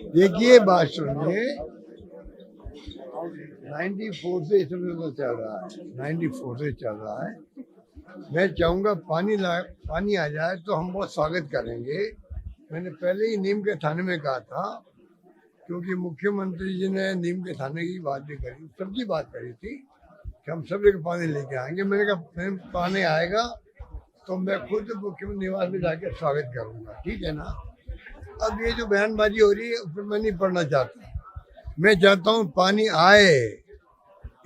देखिए बात सुनिए, 94 से इस समय चल रहा है, 94 से चल रहा है। मैं चाहूँगा पानी आ जाए तो हम बहुत स्वागत करेंगे। मैंने पहले ही नीम के थाने में कहा था, क्योंकि मुख्यमंत्री जी ने नीम के थाने की बात भी करी, सबकी बात करी थी कि हम सब जगह पानी लेके आएंगे। मैंने कहा पानी आएगा तो मैं खुद मुख्यमंत्री निवास में जाके स्वागत करूंगा, ठीक है ना। अब ये जो बयानबाजी हो रही है उस पर मैं नहीं पढ़ना चाहता। मैं चाहता हूँ पानी आए,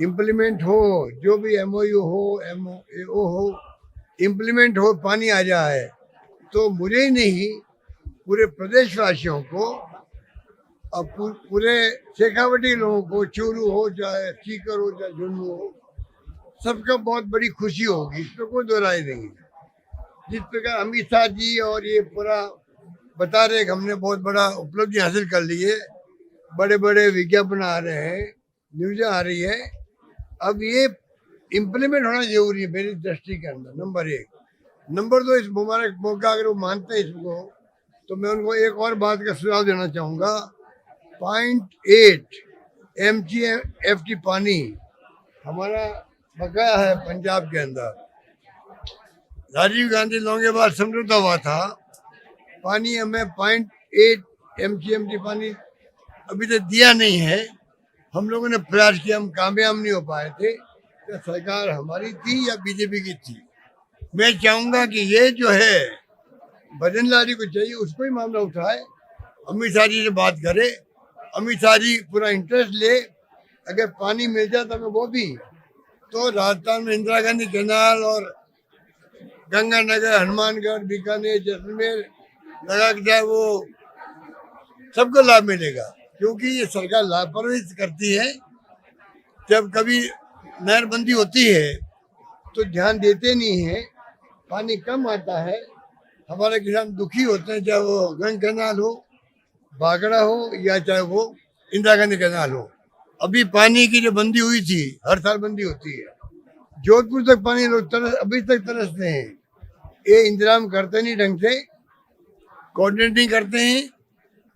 इम्प्लीमेंट हो, जो भी MOU हो, MOU हो, इम्प्लीमेंट हो, पानी आ जाए तो मुझे ही नहीं पूरे प्रदेशवासियों को, अब पूरे शेखावटी लोगों को, चूरू हो चाहे सीकर हो चाहे झुंझुनू हो, सबका बहुत बड़ी खुशी होगी, इसमें कोई दो राय नहीं है। जिस प्रकार अमित शाह जी और ये पूरा बता रहे कि हमने बहुत बड़ा उपलब्धि हासिल कर ली है, बड़े बड़े विज्ञापन आ रहे हैं, न्यूज़ आ रही है, अब ये इम्प्लीमेंट होना जरूरी है मेरी दृष्टि के अंदर, नंबर 1। नंबर 2, इस मुबारक मौका अगर वो मानते हैं इसको, तो मैं उनको एक और बात का सुझाव देना चाहूँगा। 0.8 MGFT पानी हमारा बकाया है पंजाब के अंदर। राजीव गांधी लौंगेबाद समझौता हुआ था, पानी हमें 0.8 MGMT पानी अभी तक दिया नहीं है। हम लोगों ने प्रयास किया, हम कामयाब नहीं हो पाए थे। तो सरकार हमारी थी या बीजेपी की थी। मैं चाहूंगा कि ये जो है भजन लाल जी को चाहिए, उसको ही मामला उठाए, अमित शाह जी से बात करे, अमित शाह जी पूरा इंटरेस्ट ले। अगर पानी मिल जाता तो वो भी, तो राजस्थान में इंदिरा गांधी कैनाल और गंगानगर, हनुमानगढ़, बीकानेर, जैसलमेर लगा के जाए, वो सबको लाभ मिलेगा। क्योंकि ये सरकार लापरवाही करती है। जब कभी नहरबंदी होती है तो ध्यान देते नहीं है, पानी कम आता है, हमारे किसान दुखी होते हैं, चाहे वो गंग कैनाल हो, बागड़ा हो, या चाहे वो इंदिरा गांधी कैनाल हो। अभी पानी की जो बंदी हुई थी, हर साल बंदी होती है, जोधपुर तक पानी लोग अभी तक तरसते हैं। ये इंतजाम करते नहीं ढंग से, कोऑर्डिनेट नहीं करते हैं।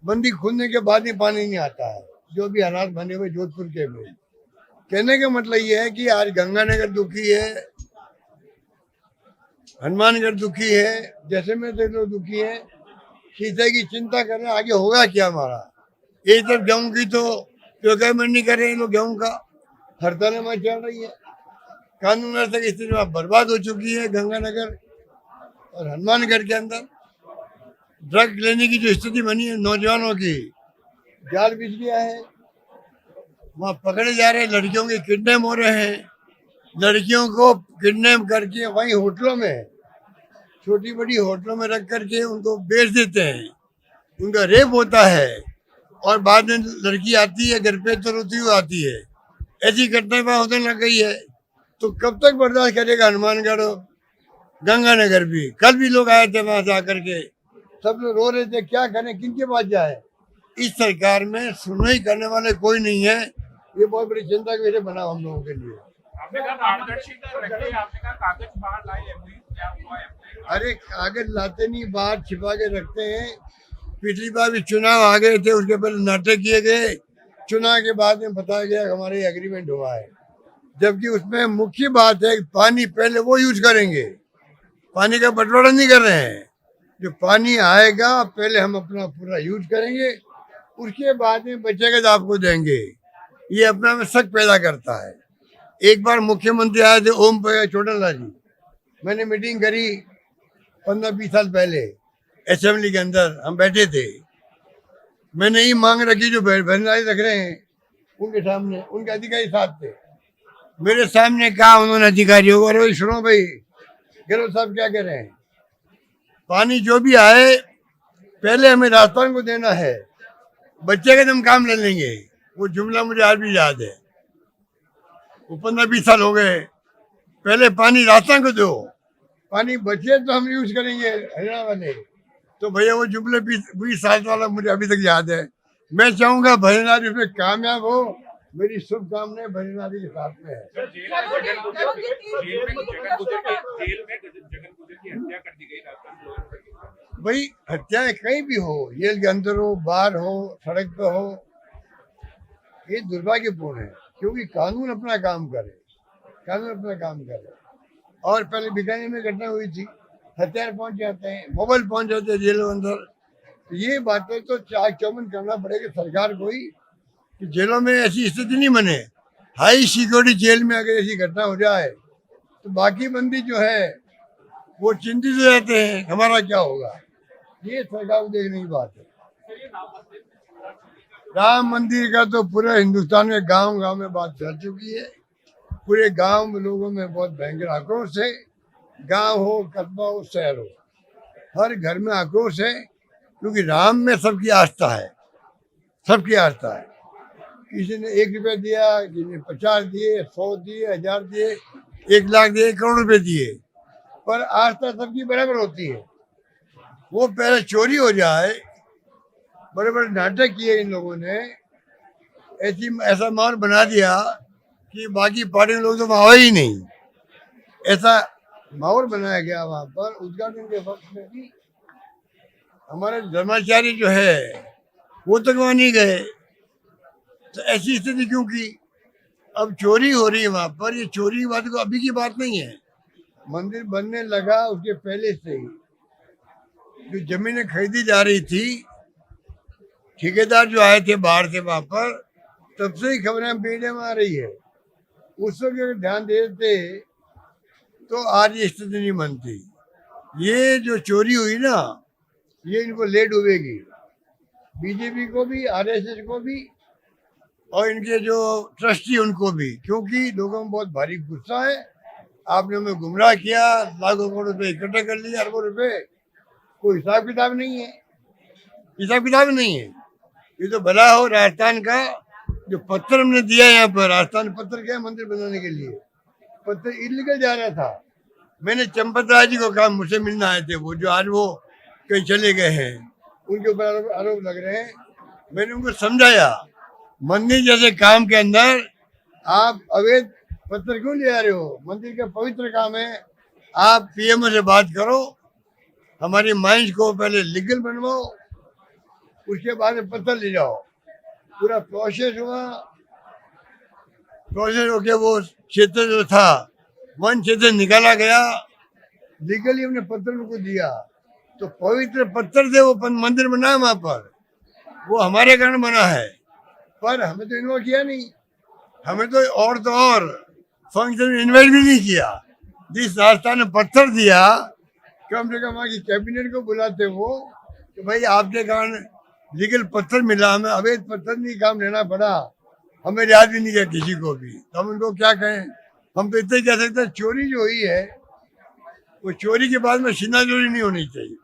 बंदी खुलने के बाद ही पानी नहीं आता है, जो भी हालात बने हुए जोधपुर के में। कहने का मतलब ये है कि आज गंगानगर दुखी है, हनुमानगढ़ दुखी है, जैसलमेर से लोग दुखी है, सीधे की चिंता कर रहे हैं आगे होगा क्या हमारा। एक तरफ गेहूं की तो प्रोक्योरमेंट नहीं कर रहे हैं लोग, गेहूं का हड़तालें वहां चल रही है। कानून व्यवस्था की स्थिति बर्बाद हो चुकी है गंगानगर और हनुमानगढ़ के अंदर। ड्रग लेने की जो स्थिति बनी है नौजवानों की, जाल बिछ गया है, वहाँ पकड़े जा रहे हैं, लड़कियों के किडनैप हो रहे हैं, लड़कियों को किडनैप करके वहीं होटलों में, छोटी बड़ी होटलों में रख करके उनको बेच देते हैं, उनका रेप होता है, और बाद में लड़की आती है घर पे तो रोती हुई आती है। ऐसी घटनाएं वहाँ होने लग गई है, तो कब तक बर्दाश्त करेगा हनुमानगढ़ और गंगानगर भी। कल भी लोग आए थे वहां से आकर के, सब लोग रो रहे थे, क्या करें, किनके पास जाए। इस सरकार में सुनवाई करने वाले कोई नहीं है, ये बहुत बड़ी चिंता की वजह बना हम लोगों के लिए। आपने कहा पारदर्शिता रखिए, आपने कहा कागज बाहर लाए, क्या हुआ है? अरे कागज लाते नहीं, बाहर छिपा के रखते हैं। पिछली बार भी चुनाव आ गए थे, उसके पहले नाटक किए गए, चुनाव के बाद में बताया गया हमारे एग्रीमेंट हुआ है, जबकि उसमें मुख्य बात है कि पानी पहले वो यूज करेंगे, पानी का बंटवारा नहीं कर रहे हैं। जो पानी आएगा पहले हम अपना पूरा यूज करेंगे, उसके बाद में बचेगा तो आपको देंगे। ये अपना में शक पैदा करता है। एक बार मुख्यमंत्री आए थे ओम चोटाला जी, मैंने मीटिंग करी 15-20 साल पहले असेंबली के अंदर, हम बैठे थे। मैंने ये मांग रखी जो भंडारी रख रहे हैं उनके सामने, उनके अधिकारी साथ थे, मेरे सामने कहा उन्होंने अधिकारियों को, अरे सुनो भाई, गहलोत साहब क्या कह रहे हैं, पानी जो भी आए पहले हमें राजस्थान को देना है, बच्चे का हम काम ले लेंगे। वो जुमला मुझे आज भी याद है, वो 15-20 साल हो गए। पहले पानी राजस्थान को दो, पानी बचे तो हम यूज करेंगे हरियाणा वाले। तो भैया वो जुमले 20 साल वाला मुझे अभी तक याद है। मैं चाहूंगा भजनारी उसमें कामयाब हो, मेरी शुभकामनाएं भजनारी के साथ में है। जेल में जगन गुजर की हत्या कर दी गई राजस्थान। भाई हत्याएं कहीं भी हो, जेल के अंदर हो, बाहर हो, सड़क पे हो, ये दुर्भाग्यपूर्ण है। क्योंकि कानून अपना काम करे, कानून अपना काम करे। और पहले बीकानेर में घटना हुई थी, हथियार पहुंच जाते हैं, मोबाइल पहुंच जाते हैं जेलों अंदर। तो ये बातें तो चाक चौबंद करना पड़ेगा सरकार को ही कि जेलों में ऐसी स्थिति नहीं बने। हाई सिक्योरिटी जेल में अगर ऐसी घटना हो जाए तो बाकी बंदी जो है वो चिंतित हो जाते हैं, हमारा क्या होगा। ये सरकार को देखने की बात है। राम मंदिर का तो पूरा हिंदुस्तान में गांव गांव में बात फैल चुकी है। पूरे गांव में लोगों में बहुत भयंकर आक्रोश है। गांव हो, कस्बा हो, शहर हो, हर घर में आक्रोश है। क्योंकि राम में सबकी आस्था है, सबकी आस्था है। किसी ने 1 रुपया दिया, किसी ने 50 दिए, 100 दिए, 1000 दिए, 1 लाख दिए, 1 करोड़ रुपए दिए, पर आस्था सबकी बराबर होती है। वो पहले चोरी हो जाए, बड़े बड़े नाटक किए इन लोगों ने, ऐसा माहौल बना दिया कि बाकी पार्टी के लोग तो वहाँ आए ही नहीं। ऐसा माहौल बनाया गया वहाँ पर उद्घाटन के वक्त में भी। हमारे धर्माचार्य जो है वो तक वहाँ नहीं गए। तो ऐसी स्थिति क्यों की? अब चोरी हो रही है वहाँ पर। ये चोरी की बात को अभी की बात नहीं है, मंदिर बनने लगा उसके पहले से ही जो जमीनें खरीदी जा रही थी, ठेकेदार जो आए थे बाहर से वहाँ पर, तब से ही खबरें मीडिया में आ रही है। उस वक्त अगर ध्यान देते तो आज ये स्थिति नहीं बनती। ये जो चोरी हुई ना, ये इनको ले डूबेगी, बीजेपी को भी, आरएसएस को भी, और इनके जो ट्रस्टी उनको भी। क्योंकि लोगों में बहुत भारी गुस्सा है। आपने हमें गुमराह किया, लाखों करोड़ रुपए इकट्ठे कर लिए, अरबों रुपए, कोई हिसाब किताब नहीं है, हिसाब किताब नहीं है। ये तो भला हो राजस्थान का जो पत्थर हमने दिया यहाँ पर, राजस्थान पत्थर क्या मंदिर बनाने के लिए, पत्थर इलीगल जा रहा था। मैंने चंपत राय जी को कहा, मुझसे मिलना आए थे वो, जो आज वो कहीं चले गए हैं, उनके ऊपर आरोप लग रहे हैं। मैंने उनको समझाया, मंदिर जैसे काम के अंदर आप अवैध पत्थर क्यों ले आ रहे हो? मंदिर का पवित्र काम है। आप पीएमओ से बात करो, हमारी माइंस को पहले लीगल बनवाओ, उसके बाद में पत्थर ले जाओ। पूरा प्रोसेस हुआ, प्रोसेस होके वो क्षेत्र जो था वन क्षेत्र निकाला गया, लीगली हमने पत्थर उनको दिया। तो पवित्र पत्थर से वो मंदिर बना है वहां पर, वो हमारे कारण बना है। पर हमें तो इन्वॉल्व किया नहीं, हमें तो और फंक्शन में इन्वाइट भी नहीं किया। जिस राजस्थान ने पत्थर दिया, कम से कम वहाँ की कैबिनेट को बुलाते वो कि भाई आपके कारण लीगल पत्थर मिला, हमें अवैध पत्थर नहीं काम लेना पड़ा, हमें याद भी नहीं किया किसी को भी। तो हम उनको क्या कहें? हम तो इतना ही कह सकते हैं, चोरी जो हुई है वो चोरी के बाद में सीना चोरी नहीं होनी चाहिए।